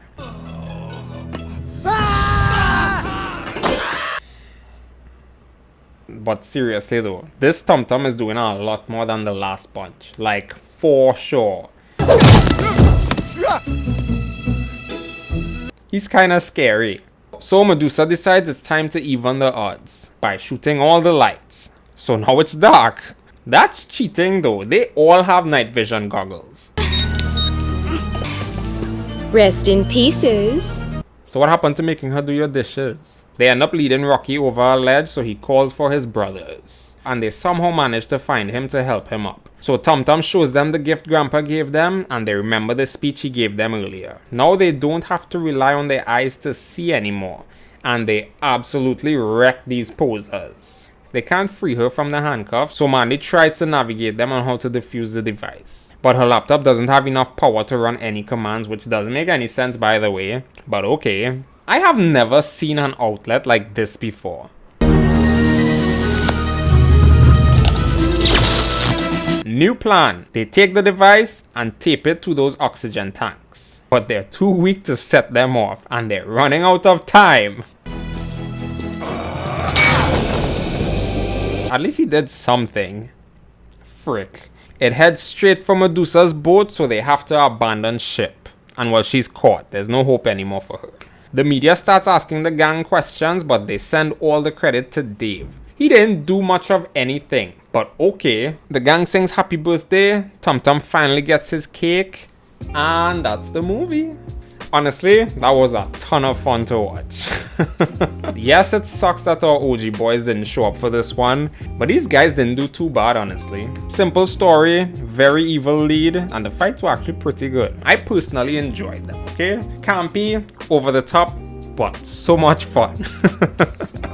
But seriously though, this Tum Tum is doing a lot more than the last bunch. Like, for sure. He's kinda scary. So Medusa decides it's time to even the odds by shooting all the lights. So now it's dark. That's cheating though. They all have night vision goggles. Rest in pieces. So what happened to making her do your dishes? They end up leading Rocky over a ledge, so he calls for his brothers. And they somehow manage to find him to help him up. So Tum Tum shows them the gift Grandpa gave them, and they remember the speech he gave them earlier. Now they don't have to rely on their eyes to see anymore. And they absolutely wreck these posers. They can't free her from the handcuffs, so Mandy tries to navigate them on how to defuse the device. But her laptop doesn't have enough power to run any commands, which doesn't make any sense by the way, but okay. I have never seen an outlet like this before. New plan. They take the device and tape it to those oxygen tanks. But they're too weak to set them off and they're running out of time. At least he did something. Frick. It heads straight for Medusa's boat, so they have to abandon ship. And well, she's caught. There's no hope anymore for her. The media starts asking the gang questions, but they send all the credit to Dave. He didn't do much of anything, but okay. The gang sings happy birthday, Tum Tum finally gets his cake, and that's the movie. Honestly, that was a ton of fun to watch. Yes, it sucks that our OG boys didn't show up for this one, but these guys didn't do too bad, honestly. Simple story, very evil lead, and the fights were actually pretty good. I personally enjoyed them, okay? Campy, over the top, but so much fun.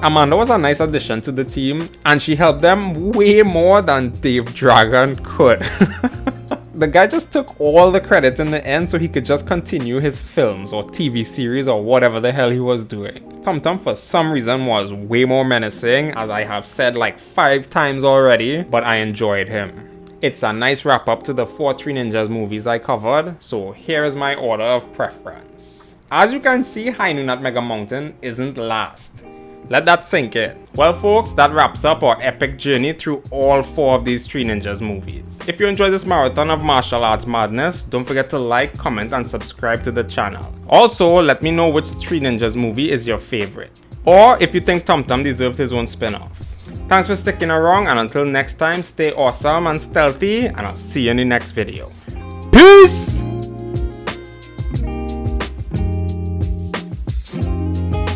Amanda was a nice addition to the team, and she helped them way more than Dave Dragon could. The guy just took all the credit in the end so he could just continue his films or TV series or whatever the hell he was doing. Tum Tum for some reason was way more menacing, as I have said like 5 times already, but I enjoyed him. It's a nice wrap up to the 4 Three Ninjas movies I covered, so here is my order of preference. As you can see, High Noon at Mega Mountain isn't last. Let that sink in. Well folks, that wraps up our epic journey through all 4 of these Three Ninjas movies. If you enjoyed this marathon of martial arts madness, don't forget to like, comment and subscribe to the channel. Also, let me know which Three Ninjas movie is your favorite. Or if you think Tum Tum deserved his own spin-off. Thanks for sticking around, and until next time, stay awesome and stealthy, and I'll see you in the next video. Peace!